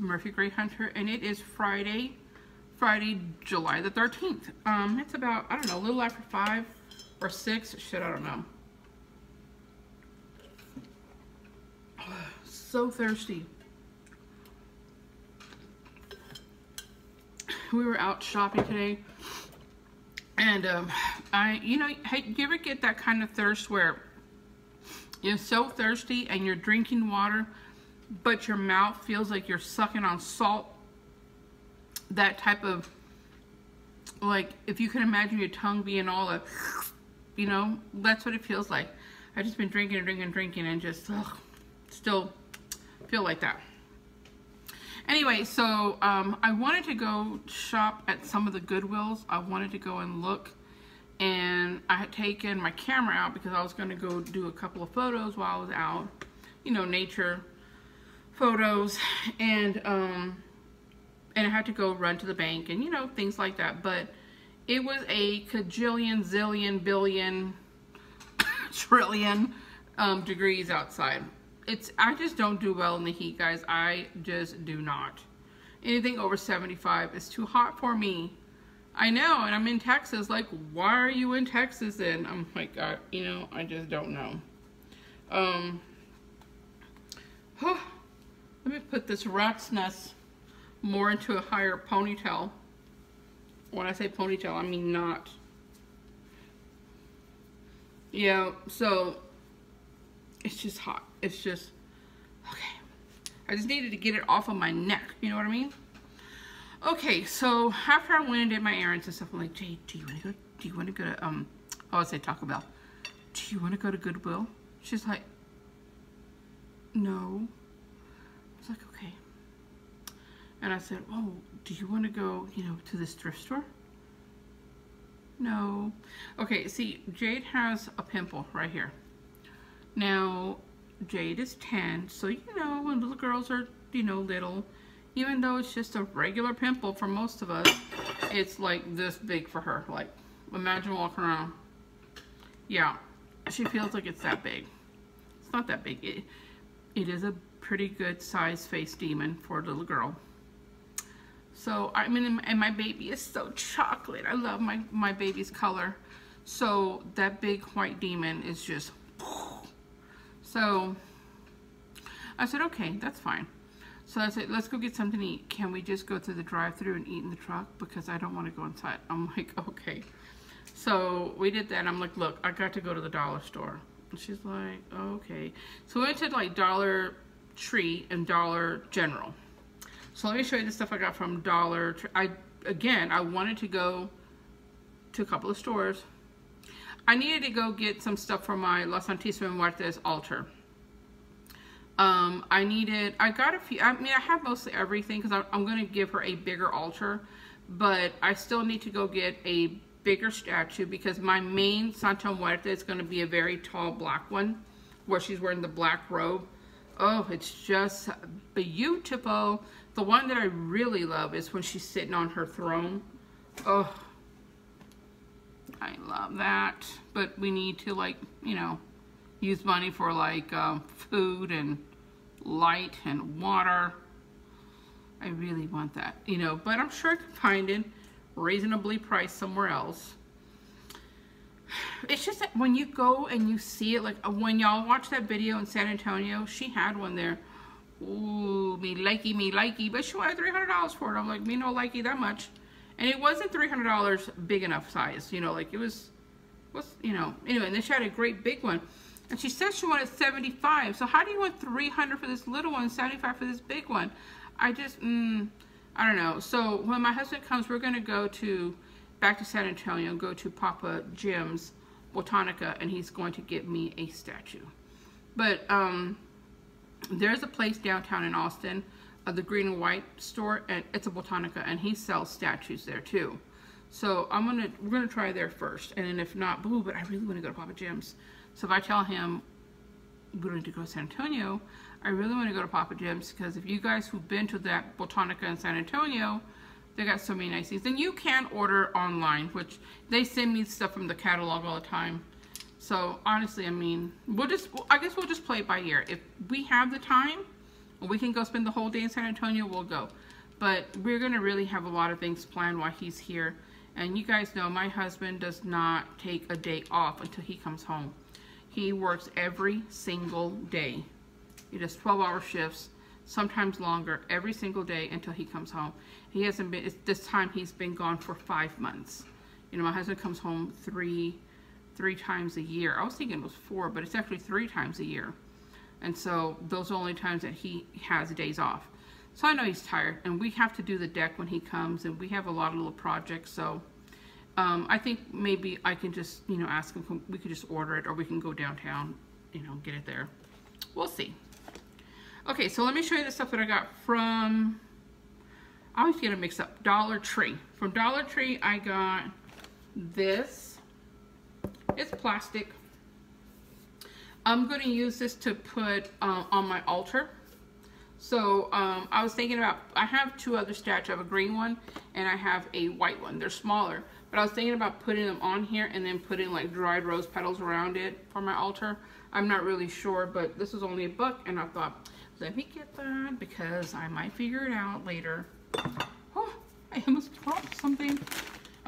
Murphy Gray Hunter, and it is Friday, July the 13th. It's about, I don't know, a little after 5 or 6. Shit, I don't know. So thirsty. We were out shopping today, and you know, hey, you ever get that kind of thirst where you're so thirsty and you're drinking water, but your mouth feels like you're sucking on salt? That type of, like, if you can imagine your tongue being all a, you know, that's what it feels like. I've just been drinking and drinking and drinking, and just still feel like that. Anyway, so I wanted to go shop at some of the Goodwills. I wanted to go and look, and I had taken my camera out because I was going to go do a couple of photos while I was out, you know, nature photos, and I had to go run to the bank and, you know, things like that. But it was a cajillion, zillion, billion, trillion degrees outside. I just don't do well in the heat, guys. I just do not. Anything over 75 is too hot for me. I know, and I'm in Texas. Like, why are you in Texas then? I'm like, you know, I just don't know. Let me put this rat's nest more into a higher ponytail. When I say ponytail, I mean not. Yeah, so it's just hot. It's just, okay. I just needed to get it off of my neck. You know what I mean? Okay, so after I went and did my errands and stuff, I'm like, Jade, do you want to go to, I would say Taco Bell. Do you want to go to Goodwill? She's like, no. I was like, okay. And I said, oh, do you want to go, you know, to this thrift store? No. Okay, see, Jade has a pimple right here. Now, Jade is 10, so, you know, when little girls are, you know, little, even though it's just a regular pimple for most of us, it's like this big for her. Like, imagine walking around. Yeah, she feels like it's that big. It's not that big. It is a pretty good size face demon for a little girl. So, I mean, and my baby is so chocolate. I love my baby's color. So, that big white demon is just... So, I said, okay, that's fine. So I said, let's go get something to eat. Can we just go through the drive-thru and eat in the truck? Because I don't want to go inside. I'm like, okay. So we did that. I'm like, look, I got to go to the dollar store. And she's like, okay. So we went to like Dollar Tree and Dollar General. So let me show you the stuff I got from Dollar Tree. Again, I wanted to go to a couple of stores. I needed to go get some stuff for my La Santísima Muerte's altar. I got a few, I mean, I have mostly everything because I'm going to give her a bigger altar, but I still need to go get a bigger statue because my main Santa Muerte is going to be a very tall black one where she's wearing the black robe. Oh, it's just beautiful. The one that I really love is when she's sitting on her throne. Oh, I love that. But we need to, like, you know, use money for like food and light and water. I really want that, you know, but I'm sure I can find it reasonably priced somewhere else. It's just that when you go and you see it, like when y'all watch that video in San Antonio, she had one there. Ooh, me likey, but she wanted $300 for it. I'm like, me no likey that much. And it wasn't $300 big enough size, you know, like it was, you know, anyway, and then she had a great big one. And she said she wanted $75. So how do you want $300 for this little one, $75 for this big one? I just, I don't know. So when my husband comes, we're going to go back to San Antonio, go to Papa Jim's Botanica, and he's going to get me a statue. But there's a place downtown in Austin, the green and white store, and it's a Botanica, and he sells statues there too. So we're gonna try there first, and then if not, boo, but I really want to go to Papa Jim's. So if I tell him we're going to go to San Antonio, I really want to go to Papa Jim's, because if you guys who've been to that Botanica in San Antonio, they got so many nice things. And you can order online, which they send me stuff from the catalog all the time. So honestly, I mean, I guess we'll just play it by ear. If we have the time we can go spend the whole day in San Antonio, we'll go. But we're gonna really have a lot of things planned while he's here. And you guys know my husband does not take a day off until he comes home. He works every single day. He does 12-hour shifts, sometimes longer, every single day until he comes home. He hasn't been, this time he's been gone for 5 months. You know, my husband comes home three times a year. I was thinking it was 4, but it's actually 3 times a year. And so those are the only times that he has days off. So I know he's tired, and we have to do the deck when he comes, and we have a lot of little projects. So I think maybe I can just, you know, ask him, we could just order it, or we can go downtown, you know, get it there. We'll see. Okay, so let me show you the stuff that I got from, I always get it mixed up, Dollar Tree. From Dollar Tree, I got this. It's plastic. I'm going to use this to put on my altar. So I was thinking about, I have 2 other statues. I have a green one and I have a white one. They're smaller, but I was thinking about putting them on here and then putting like dried rose petals around it for my altar. I'm not really sure, but this was only $1 and I thought, let me get that because I might figure it out later. Oh, I almost dropped something.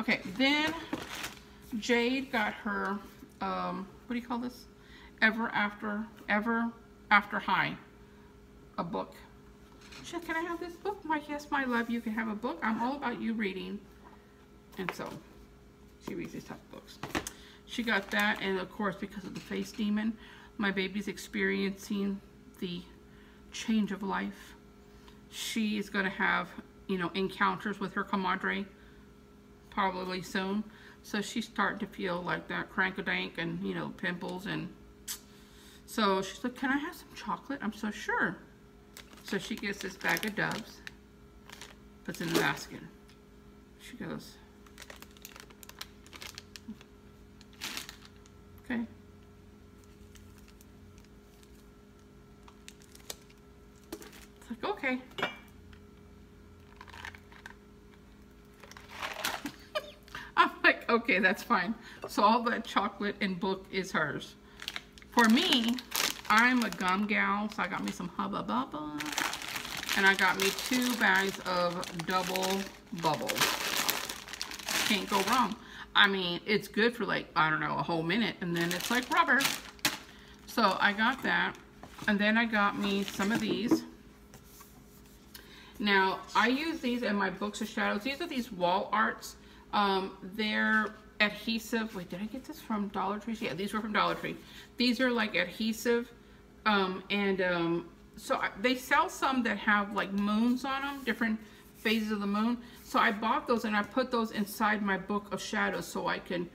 Okay, then Jade got her, what do you call this? Ever After High. A book. She said, can I have this book? I'm like, yes, my love, you can have a book. I'm all about you reading. And so she reads these type of books. She got that, and of course, because of the face demon, my baby's experiencing the change of life. She is going to have, you know, encounters with her comadre probably soon. So she's starting to feel like that crank-a-dank and, you know, pimples. And so she's like, can I have some chocolate? I'm so sure. So she gets this bag of Doves, puts it in the basket. She goes, okay. It's like, okay. I'm like, okay, that's fine. So all that chocolate and book is hers. For me, I'm a gum gal, so I got me some Hubba Bubba, and I got me 2 bags of Double Bubble. Can't go wrong. I mean, it's good for like, I don't know, a whole minute, and then it's like rubber. So I got that, and then I got me some of these. Now, I use these in my books of shadows. These are these wall arts. They're adhesive. Wait, did I get this from Dollar Tree? Yeah, these were from Dollar Tree. These are like adhesive. So they sell some that have like moons on them, different phases of the moon. So I bought those and I put those inside my book of shadows so I can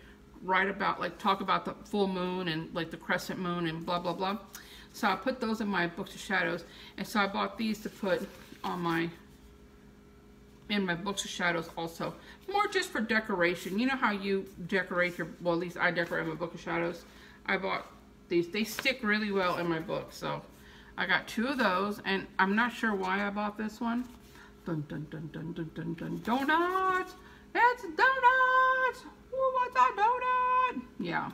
write about, like talk about the full moon and like the crescent moon and blah, blah, blah. So I put those in my books of shadows. And so I bought these to put on in my books of shadows also. More just for decoration. You know how you decorate your, well, at least I decorate my book of shadows. I bought these. They stick really well in my book. So I got 2 of those, and I'm not sure why I bought this one. Dun dun dun dun dun dun dun. Donuts! It's donuts! Who wants a donut? Yeah.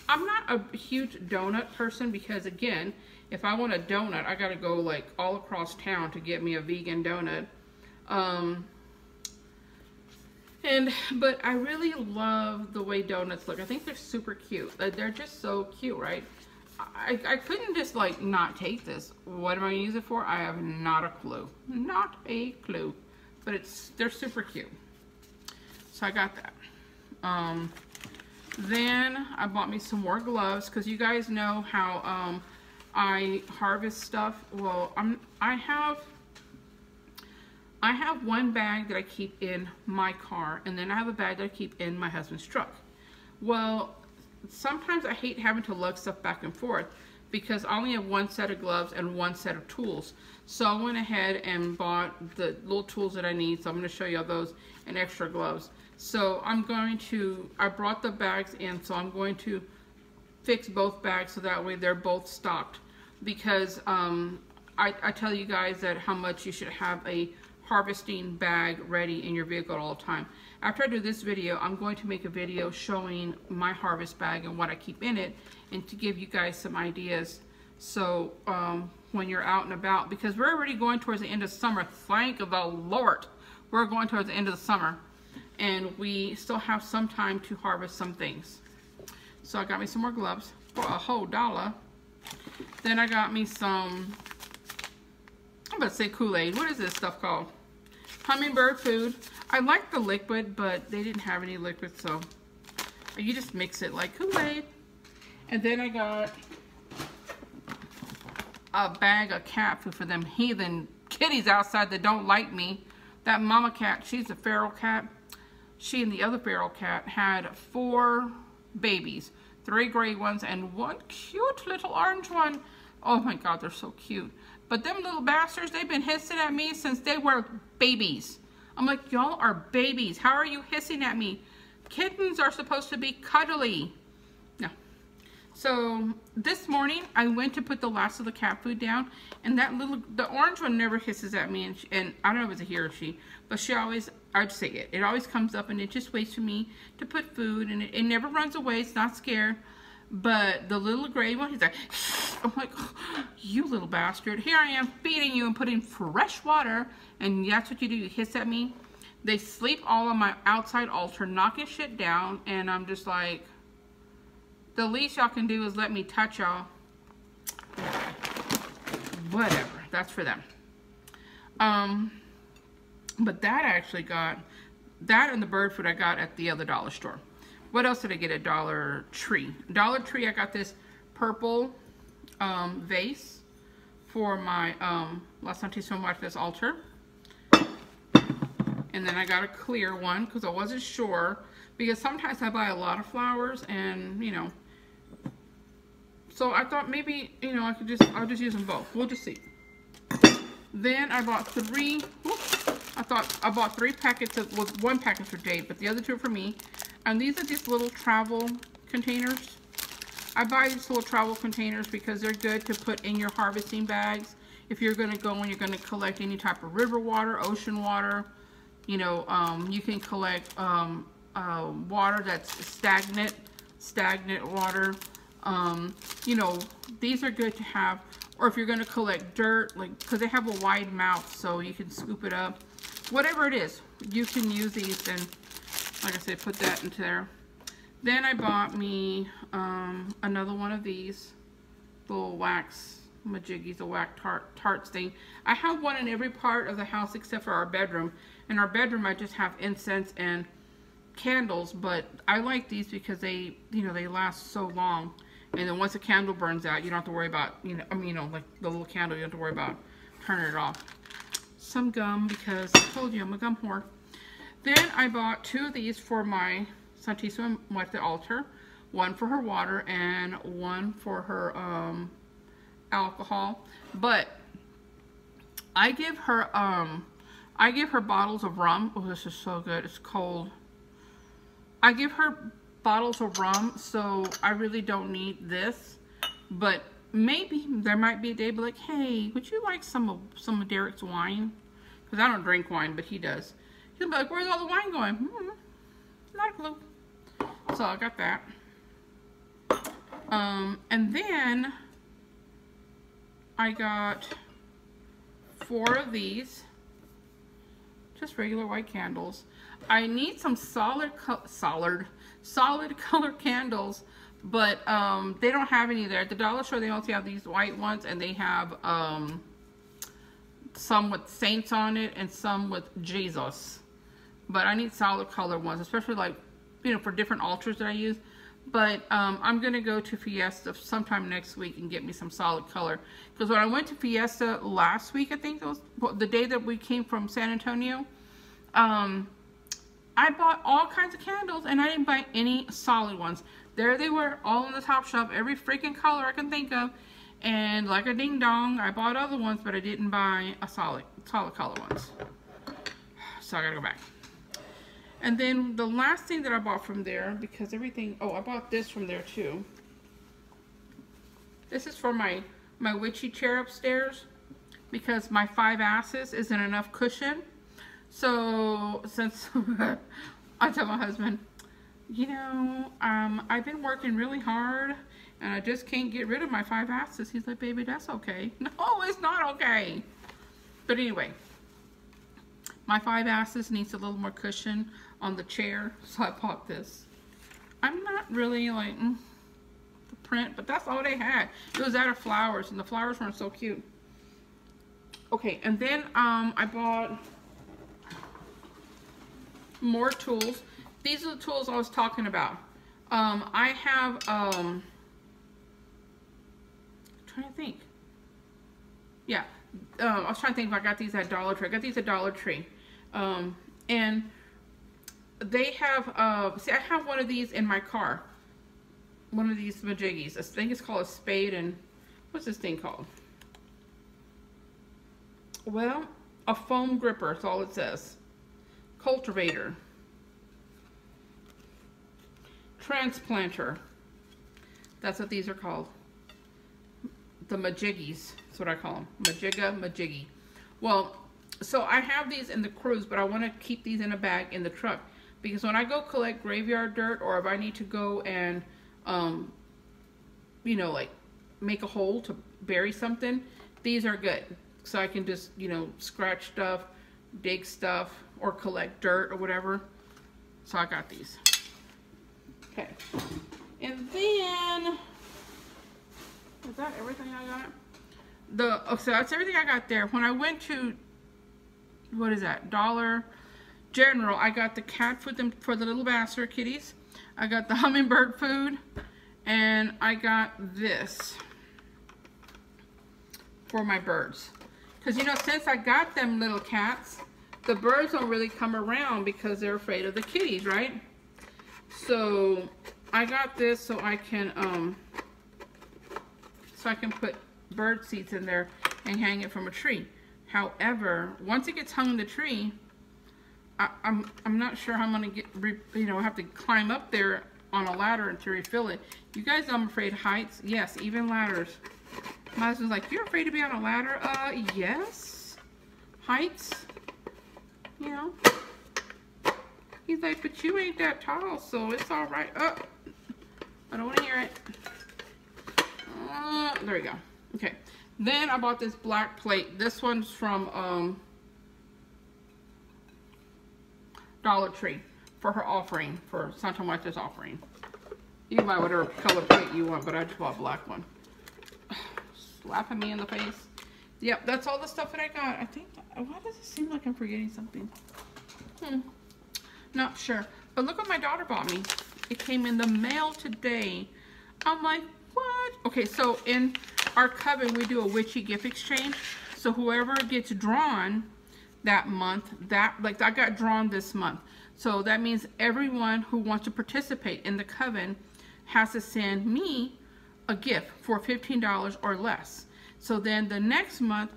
I'm not a huge donut person because, again, if I want a donut, I gotta go like all across town to get me a vegan donut. But I really love the way donuts look. I think they're super cute. They're just so cute, right? I couldn't just like not take this. What am I gonna use it for? I have not a clue. Not a clue. But they're super cute. So I got that. Then I bought me some more gloves because you guys know how I harvest stuff. Well, I have 1 bag that I keep in my car, and then I have a bag that I keep in my husband's truck. Well, sometimes I hate having to lug stuff back and forth because I only have 1 set of gloves and 1 set of tools. So I went ahead and bought the little tools that I need. So I'm going to show you all those and extra gloves. So I brought the bags in, so I'm going to fix both bags so that way they're both stocked. Because I tell you guys that how much you should have a harvesting bag ready in your vehicle all the time. After I do this video, I'm going to make a video showing my harvest bag and what I keep in it, and to give you guys some ideas So when you're out and about, because we're already going towards the end of summer, thank the Lord, we're going towards the end of the summer, and we still have some time to harvest some things. So I got me some more gloves for a whole $1. Then I got me some, I'm about to say Kool-Aid. What is this stuff called? Hummingbird food. I like the liquid, but they didn't have any liquid, so you just mix it like Kool-Aid. And then I got a bag of cat food for them heathen kitties outside that don't like me. That mama cat, she's a feral cat. She and the other feral cat had 4 babies, 3 gray ones and 1 cute little orange one. Oh my God, they're so cute. But them little bastards, they've been hissing at me since they were babies. I'm like, y'all are babies. How are you hissing at me? Kittens are supposed to be cuddly. No. So this morning I went to put the last of the cat food down, and the orange one never hisses at me, and I don't know if it's a he or she, but she always, I'd say it always comes up and it just waits for me to put food, and it never runs away. It's not scared. But the little gray one, he's like, I'm like, oh, you little bastard. Here I am feeding you and putting fresh water, and that's what you do. You hiss at me. They sleep all on my outside altar, knocking shit down, and I'm just like, the least y'all can do is let me touch y'all. Whatever. That's for them. But that I actually got, that and the bird food I got at the other dollar store. What else did I get at Dollar Tree? Dollar Tree, I got this purple vase for my La Santísima Muerte's altar. And then I got a clear one because I wasn't sure. Because sometimes I buy a lot of flowers and, you know. So I thought maybe, you know, I'll just use them both. We'll just see. Then I bought 3, I bought 3 packets of, well, 1 packet for Dave, but the other 2 for me. And these are these little travel containers. I buy these little travel containers because they're good to put in your harvesting bags. If you're going to go and you're going to collect any type of river water, ocean water, you know, you can collect water that's stagnant water. You know, these are good to have. Or if you're going to collect dirt, like, because they have a wide mouth so you can scoop it up. Whatever it is, you can use these and, like I said, put that into there. Then I bought me another one of these little wax majiggies, a wax tarts thing. I have one in every part of the house except for our bedroom. In our bedroom, I just have incense and candles, but I like these because they, you know, they last so long. And then once a candle burns out, you don't have to worry about, you know, I mean, you know, like the little candle, you don't have to worry about turning it off. Some gum because I told you I'm a gum whore. Then I bought 2 of these for my Santísima Muerte altar. One for her water and one for her alcohol. But I give her bottles of rum. Oh, this is so good. It's cold. I give her bottles of rum, so I really don't need this. But maybe there might be a day, be like, hey, would you like some of Derek's wine? Because I don't drink wine, but he does. He'll be like, where's all the wine going? Not a clue. So I got that. And then I got 4 of these. Just regular white candles. I need some solid color candles, but they don't have any there. At the dollar store, they also have these white ones, and they have some with saints on it and some with Jesus. But I need solid color ones, especially like, you know, for different altars that I use. But I'm going to go to Fiesta sometime next week and get me some solid color. Because when I went to Fiesta last week, I think it was the day that we came from San Antonio, I bought all kinds of candles and I didn't buy any solid ones. There they were, all in the top shelf, every freaking color I can think of. And like a ding dong, I bought other ones, but I didn't buy a solid color ones. So I gotta go back. And then the last thing that I bought from there, because everything, oh, I bought this from there too. This is for my witchy chair upstairs, because my 5 asses isn't enough cushion. So since I tell my husband, you know, I've been working really hard and I just can't get rid of my 5 acids. He's like, baby, that's okay. No, it's not okay. But anyway, my 5 acids needs a little more cushion on the chair, so I bought this. I'm not really like the print, but that's all they had. It was out of flowers, and the flowers weren't so cute. Okay, and then I bought more tools. These are the tools I was talking about. I have, I'm trying to think. Yeah, I was trying to think if I got these at Dollar Tree. I got these at Dollar Tree. And they have, see, I have one of these in my car. One of these majiggies. I think it's called a spade, and what's this thing called? Well, a foam gripper, that's all it says. Cultivator. Transplanter. That's what these are called. The majiggies. That's what I call them. Majiggy. Well, so I have these in the cruise, but I want to keep these in a bag in the truck. Because when I go collect graveyard dirt, or if I need to go and, you know, like make a hole to bury something, these are good. So I can just, you know, scratch stuff, dig stuff, or collect dirt or whatever. So I got these. Okay. And then, is that everything I got? So that's everything I got there. When I went to, what is that, Dollar General, I got the cat food for the little bastard kitties. I got the hummingbird food, and I got this for my birds. Because, you know, since I got them little cats, the birds don't really come around because they're afraid of the kitties, right? So I got this so I can put bird seeds in there and hang it from a tree. However, once it gets hung in the tree, I'm not sure how I'm gonna get, you know, have to climb up there on a ladder to refill it. You guys know I'm afraid of heights. Yes, even ladders. My husband's like, you're afraid to be on a ladder? Yes. Heights, you know. He's like, but you ain't that tall, so it's all right. Oh, I don't want to hear it. There we go. Okay. Then I bought this black plate. This one's from Dollar Tree for her offering, for Santa Muerte's offering. You can buy whatever color plate you want, but I just bought a black one. Slapping me in the face. Yep, that's all the stuff that I got. I think, why does it seem like I'm forgetting something? Not sure. But look what my daughter bought me. It came in the mail today. I'm like, what? Okay, so in our Coven, we do a witchy gift exchange. So whoever gets drawn that month, like I got drawn this month. So that means everyone who wants to participate in the Coven has to send me a gift for $15 or less. So then the next month,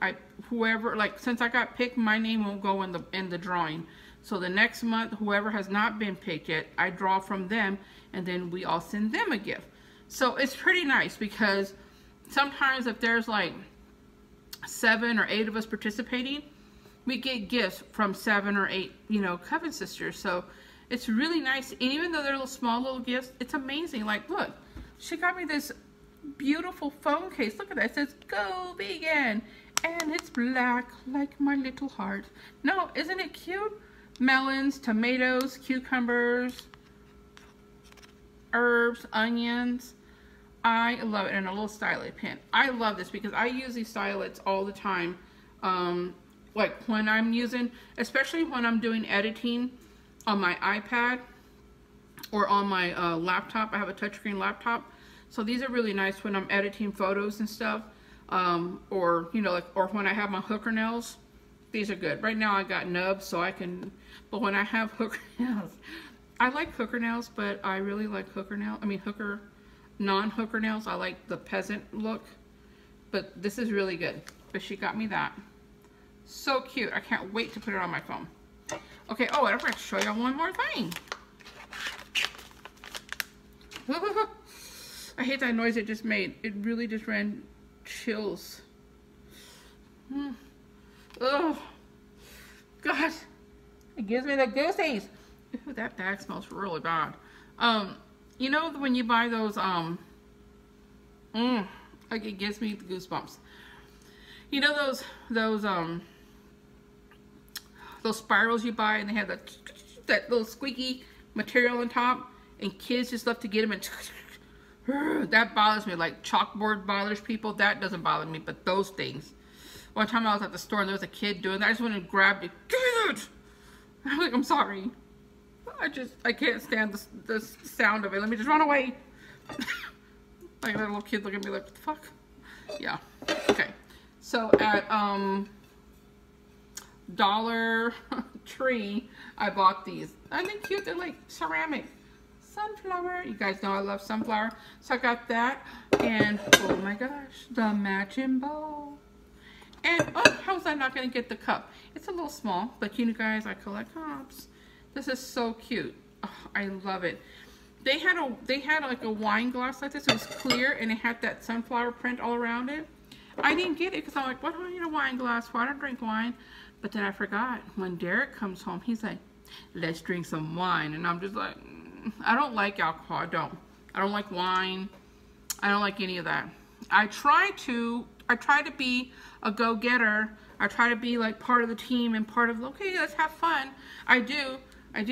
whoever, like, since I got picked, my name won't go in the drawing. So the next month, whoever has not been picked yet, I draw from them, and then we all send them a gift. So it's pretty nice, because sometimes if there's like 7 or 8 of us participating, we get gifts from 7 or 8, you know, Coven sisters. So it's really nice. And even though they're little small little gifts, it's amazing. Like, look, she got me this beautiful phone case. Look at that. It says, "Go Vegan." And it's black like my little heart. No, isn't it cute? Melons, tomatoes, cucumbers, herbs, onions. I love it. And a little stylet pen. I love this because I use these stylets all the time. Like when I'm using, especially when I'm doing editing on my iPad or on my laptop. I have a touchscreen laptop. So these are really nice when I'm editing photos and stuff. Or, you know, like, or when I have my hooker nails. These are good. Right now I got nubs, so I can, but when I have hooker nails, I like hooker nails, but I really like non-hooker nails. I like the peasant look, but this is really good. But she got me that. So cute. I can't wait to put it on my phone. Okay, oh, I forgot to show y'all one more thing. I hate that noise it just made. It really just ran chills. Oh, God. It gives me the goosies. Ooh, that bag smells really bad. You know when you buy those Like it gives me the goosebumps. You know those spirals you buy and they have that little squeaky material on top, and kids just love to get them and that bothers me. Like chalkboard bothers people. That doesn't bother me, but those things. One time I was at the store and there was a kid doing that. I just went and grabbed it. Give me that! I'm like, I'm sorry. I can't stand the sound of it. Let me just run away. Like that little kid looking at me like, what the fuck? Yeah. Okay. So at Dollar Tree, I bought these. Aren't they cute? They're like ceramic. Sunflower. You guys know I love sunflower. So I got that. And oh my gosh, the matching bowl. And oh, how was I not going to get the cup? It's a little small, but you guys, I collect cups. This is so cute. Oh, I love it. They had like a wine glass like this. It was clear and it had that sunflower print all around it. I didn't get it because I'm like, what do I need a wine glass for? I don't drink wine. But then I forgot. When Derek comes home, he's like, let's drink some wine. And I'm just like, I don't like alcohol. I don't like wine. I don't like any of that. I try to be a go-getter. I try to be like part of the team and part of, okay, let's have fun. I do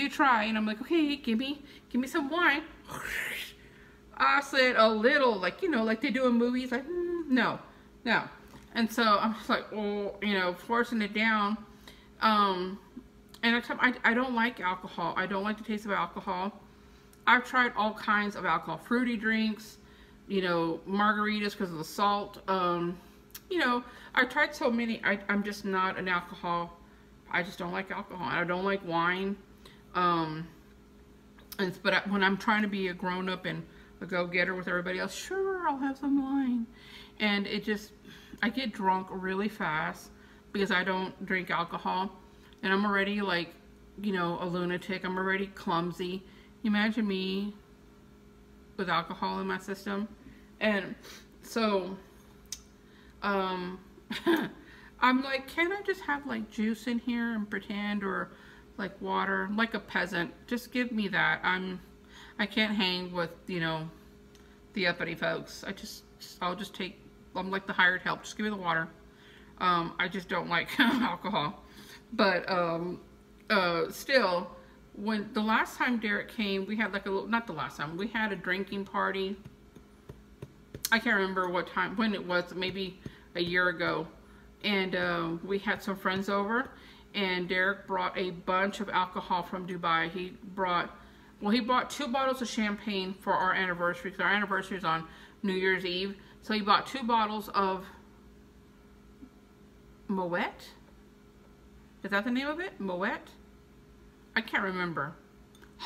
try, and I'm like, okay, give me some wine. I said a little, like, you know, like they do in movies, like, no. And so I was like, oh, you know, forcing it down. And I don't like alcohol. I don't like the taste of alcohol. I've tried all kinds of alcohol, fruity drinks, you know, margaritas because of the salt. You know, I've tried so many. I'm just not an alcohol. I just don't like alcohol. I don't like wine. But when I'm trying to be a grown-up and a go-getter with everybody else, sure, I'll have some wine. And I get drunk really fast because I don't drink alcohol. And I'm already like, you know, a lunatic. I'm already clumsy. Imagine me with alcohol in my system. And so, I'm like, can I just have like juice in here and pretend, or like water, like a peasant? Just give me that. I can't hang with, you know, the uppity folks. I'll just take, I'm like the hired help. Just give me the water. I just don't like alcohol. But still, when the last time Derek came, we had like a little, not the last time, we had a drinking party. I can't remember what time, when it was, maybe a year ago. And we had some friends over, and Derek brought a bunch of alcohol from Dubai. He brought 2 bottles of champagne for our anniversary, because our anniversary is on New Year's Eve. So he bought 2 bottles of Moet. Is that the name of it? Moet? I can't remember.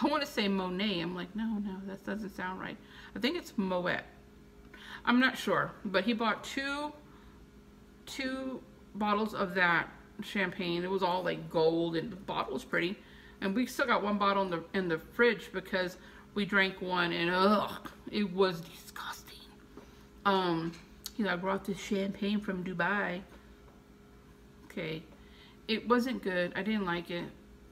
I want to say Monet. I'm like, no, that doesn't sound right. I think it's Moet. I'm not sure. But he bought two bottles of that champagne. It was all like gold, and the bottle was pretty. And we still got 1 bottle in the fridge because we drank one, and ugh, it was disgusting. You know, I brought this champagne from Dubai. Okay. It wasn't good. I didn't like it.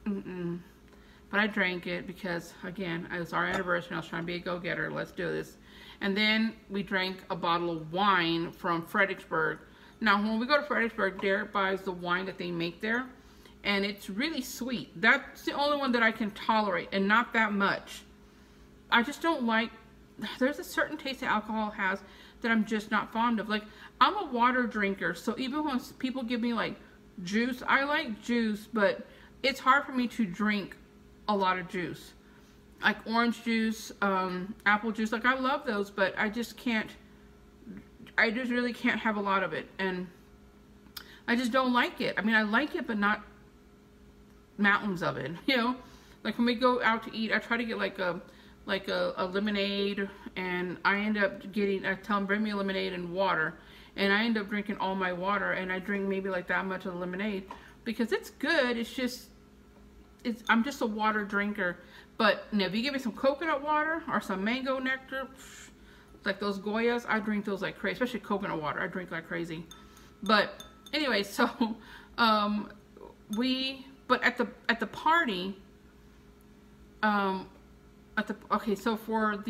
But I drank it because, again, it was our anniversary. I was trying to be a go-getter. Let's do this. And then we drank a bottle of wine from Fredericksburg. Now, when we go to Fredericksburg, Derek buys the wine that they make there. And it's really sweet. That's the only one that I can tolerate, and not that much. I just don't like, there's a certain taste that alcohol has that I'm just not fond of. Like, I'm a water drinker, so even when people give me like juice, I like juice, but it's hard for me to drink a lot of juice. Like orange juice, apple juice, like I love those, but I just really can't have a lot of it, and I just don't like it. I mean, I like it, but not mountains of it, you know? Like when we go out to eat, I try to get like a lemonade, and I end up I tell them bring me a lemonade and water, and I end up drinking all my water, and I drink maybe like that much of the lemonade because it's good. I'm just a water drinker. But you know, if you give me some coconut water or some mango nectar, like those Goyas, I drink those like crazy, especially coconut water. I drink like crazy. But anyway, so but at the party, so for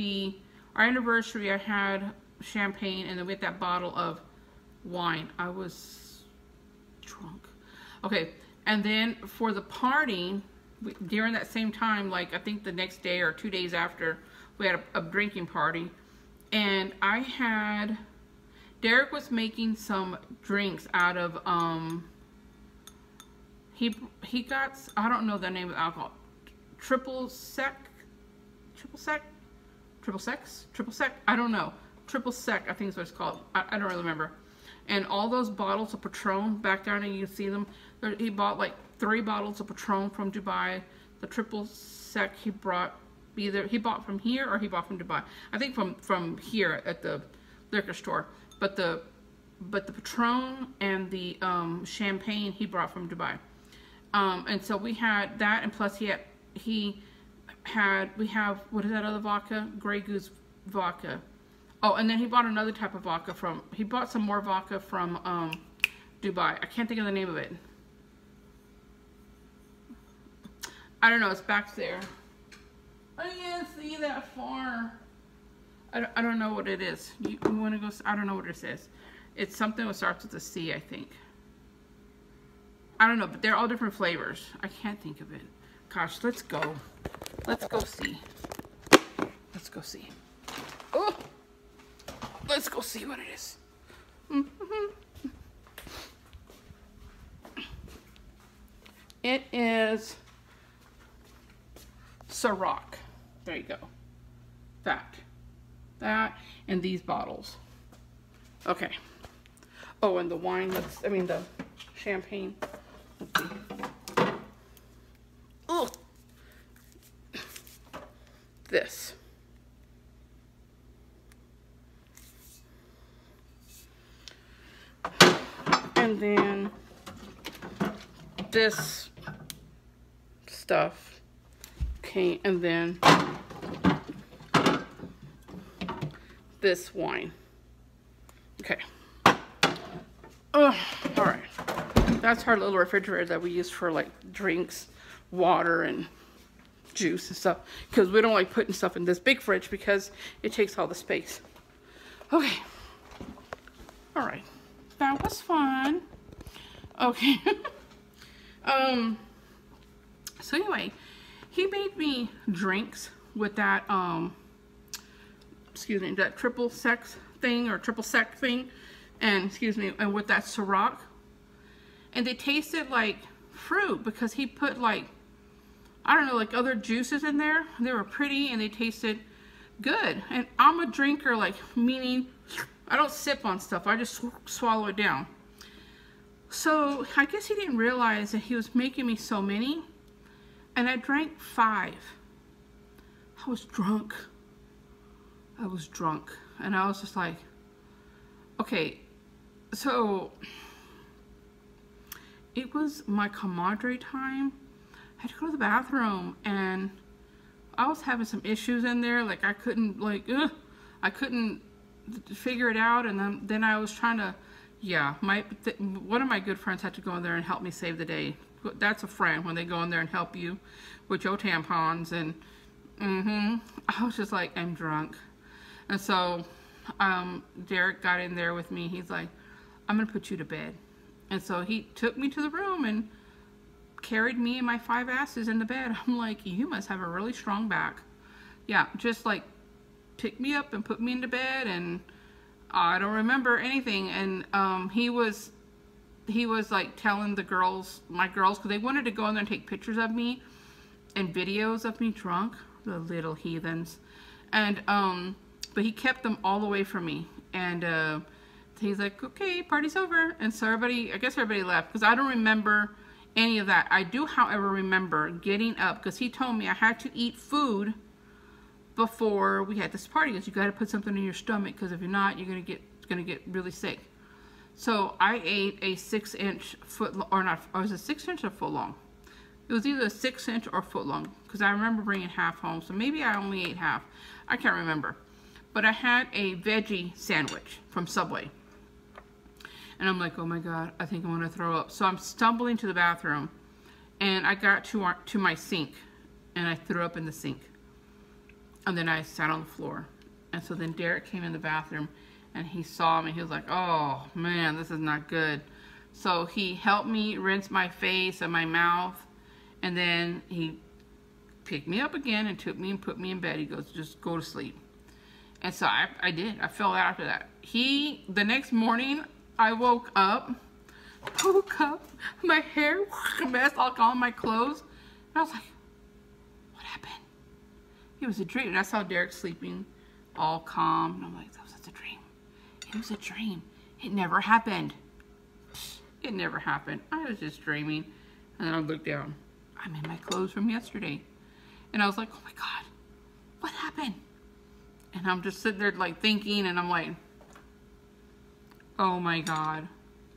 our anniversary, I had champagne, and then we had that bottle of wine. I was drunk. Okay, and then for the party, during that same time, like I think the next day or 2 days after, we had a drinking party, and Derek was making some drinks out of, he got, I don't know the name of the alcohol, triple sec, I don't know, triple sec, I think is what it's called, I don't really remember. And all those bottles of Patron back down, and you can see them, he bought like 3 bottles of Patron from Dubai. The triple sec he brought, either he bought from here or he bought from Dubai. I think from here at the liquor store. But the Patron and the champagne he brought from Dubai. And so we had that, and plus we have, what is that other vodka? Grey Goose vodka. Oh, and then he bought another type of vodka he bought some more vodka from Dubai. I can't think of the name of it. I don't know, it's back there. I can't see that far. I don't know what it is. You want to go? I don't know what it says. It's something that starts with a C, I think. I don't know, but they're all different flavors. I can't think of it. Gosh, let's go. Let's go see. Let's go see. Oh! Let's go see what it is. It is Ciroc. There you go. That, and these bottles. Okay. Oh, and the wine, the champagne. Let's see. Oh! This. And then this stuff. Okay, and then this wine. Okay. Oh, all right. That's our little refrigerator that we use for like drinks, water, and juice and stuff. Because we don't like putting stuff in this big fridge because it takes all the space. Okay. All right. That was fun. Okay. So anyway, he made me drinks with that, excuse me, that triple sec thing, and and with that Ciroc. And they tasted like fruit because he put like, I don't know, like other juices in there. They were pretty and they tasted good. And I'm a drinker, like, meaning I don't sip on stuff. I just swallow it down. So I guess he didn't realize that he was making me so many. And I drank 5. I was drunk. And I was just like, okay, so it was my comadre time. I had to go to the bathroom, and I was having some issues in there. Like I couldn't, I couldn't figure it out. And then I was trying to, yeah, one of my good friends had to go in there and help me save the day. That's a friend when they go in there and help you with your tampons. And I was just like, I'm drunk. And so Derek got in there with me. He's like, I'm gonna put you to bed. And so he took me to the room and carried me and my 5 asses in the bed. I'm like, you must have a really strong back. Yeah, just like picked me up and put me into bed, and I don't remember anything. And he was like telling the girls, my girls, because they wanted to go in there and take pictures of me and videos of me drunk, the little heathens. And but he kept them all away from me. And he's like, okay, party's over. And so I guess everybody left, because I don't remember any of that. I do, however, remember getting up, because he told me I had to eat food before we had this party, because you got to put something in your stomach, because if you're not, you're gonna get really sick. So I ate a 6-inch foot, or not, or was it 6 inch or foot long? It was either 6 inch or foot long, because I remember bringing half home. So maybe I only ate half. I can't remember. But I had a veggie sandwich from Subway. And I'm like, oh my God, I think I'm gonna throw up. So I'm stumbling to the bathroom, and I got to my sink, and I threw up in the sink. And then I sat on the floor, And so then Derek came in the bathroom and he saw me. He was like, oh man, this is not good. So he helped me rinse my face and my mouth. And then he picked me up again and took me and put me in bed. He goes, just go to sleep. And so I did. I fell out after that. The next morning, I woke up, my hair a mess, like all my clothes. And I was like, what happened? It was a dream. And I saw Derek sleeping all calm. And I'm like, that was just a dream. It was a dream. It never happened. It never happened. I was just dreaming. And then I looked down. I'm in my clothes from yesterday. And I was like, oh my God, what happened? And I'm just sitting there like thinking, and I'm like, oh my God,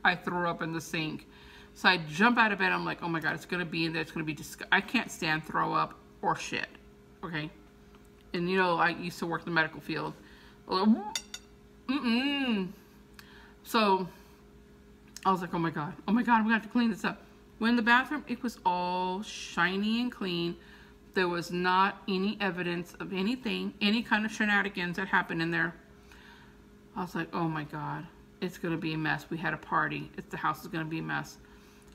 I threw up in the sink. So I jump out of bed. I'm like, oh my God, it's going to be in there. It's going to be disgusting. I can't stand throw up or shit. Okay. And you know, I used to work in the medical field. So I was like, oh my God, I'm going to have to clean this up. When in the bathroom, it was all shiny and clean. There was not any evidence of anything, any kind of shenanigans that happened in there. I was like, oh my God, it's going to be a mess. We had a party. The house is going to be a mess.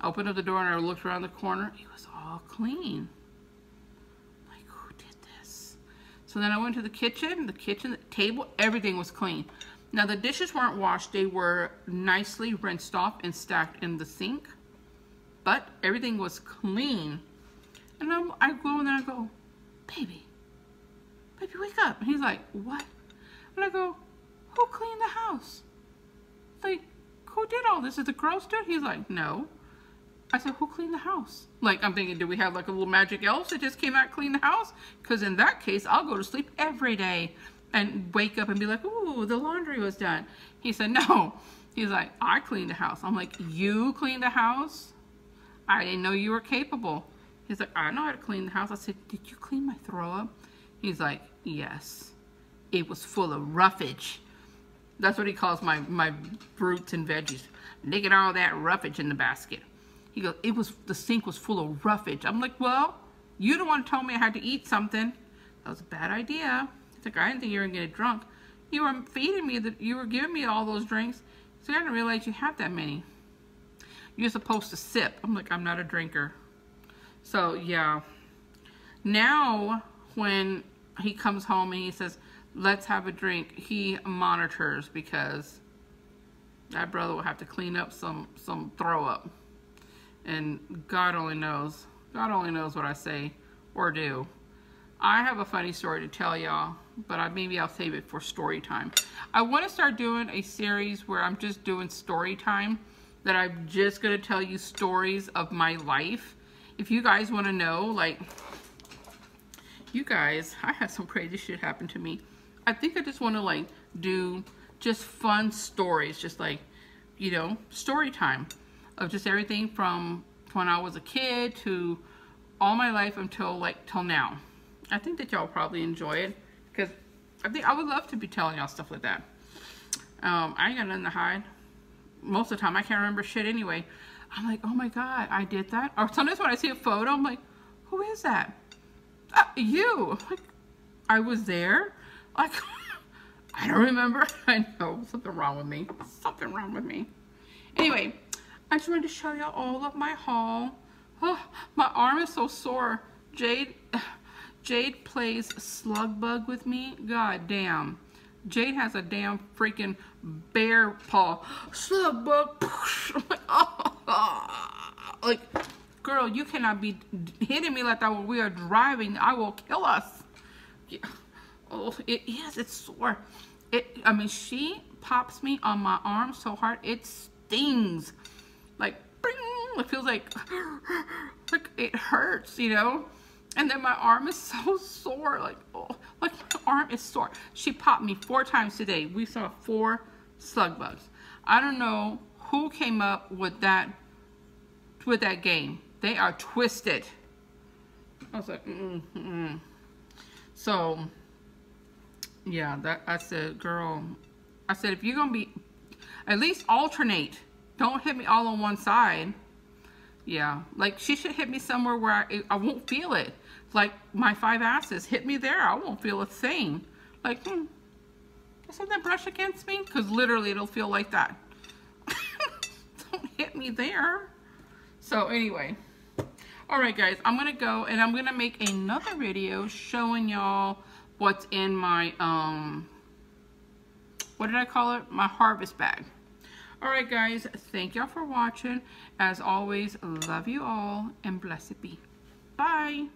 I opened up the door and I looked around the corner. It was all clean. Like, who did this? So then I went to the kitchen, the table, everything was clean. Now the dishes weren't washed. They were nicely rinsed off and stacked in the sink. But everything was clean. And I go and then I go, baby, wake up. And he's like, what? And I go, who cleaned the house? Like, who did all this? Is the girls do it? He's like, no. I said, who cleaned the house? Like, I'm thinking, do we have like a little magic elf that just came out and cleaned the house? Because in that case, I'll go to sleep every day and wake up and be like, ooh, the laundry was done. He said, no. He's like, I cleaned the house. I'm like, you cleaned the house? I didn't know you were capable. He's like, I know how to clean the house. I said, did you clean my throw up? He's like, yes. It was full of roughage. That's what he calls my fruits and veggies. Look at all that roughage in the basket. He goes, the sink was full of roughage. I'm like, well, you the one who told me I had to eat something. That was a bad idea. He's like, I didn't think you were going to get drunk. You were feeding me, you were giving me all those drinks. So I didn't realize you have that many. You're supposed to sip. I'm like, I'm not a drinker. So, yeah. Now, when he comes home and he says, let's have a drink, he monitors because that brother will have to clean up some throw up. And God only knows. God only knows what I say or do. I have a funny story to tell y'all, but maybe I'll save it for story time. I want to start doing a series where I'm just doing story time, that I'm just going to tell you stories of my life. If you guys want to know, like, you guys, I had some crazy shit happen to me. I think I just want to, like, do just fun stories, just like, you know, story time of just everything from when I was a kid to all my life until, like, till now. I think that y'all probably enjoy it because I think I would love to be telling y'all stuff like that. I ain't got nothing to hide. Most of the time, I can't remember shit anyway. I'm like, oh my God, I did that. Or sometimes when I see a photo, I'm like, who is that? You. Like, I was there. Like, I don't remember. I know, something wrong with me. Something wrong with me. Anyway, I just wanted to show y'all all of my haul. Oh, my arm is so sore. Jade plays slug bug with me. God damn. Jade has a damn freaking bear paw. Slug bug. I'm like, oh. Like, girl, you cannot be hitting me like that when we are driving. I will kill us. Yeah. Oh, it is. It's sore. I mean, she pops me on my arm so hard, it stings. Like, bing, it feels like it hurts, you know? And then my arm is so sore, like, oh, like my arm is sore. She popped me 4 times today. We saw 4 slug bugs. I don't know who came up with that game. They are twisted. I was like, So, yeah, I said, girl, I said, if you're gonna be, at least alternate. Don't hit me all on one side. Yeah, like she should hit me somewhere where I won't feel it. Like my 5 asses, hit me there, I won't feel a thing. Like, something brush against me? Because literally it'll feel like that. Don't hit me there. So anyway. Alright guys, I'm going to go and I'm going to make another video showing y'all what's in my, what did I call it? My harvest bag. Alright guys, thank y'all for watching. As always, love you all and blessed be. Bye.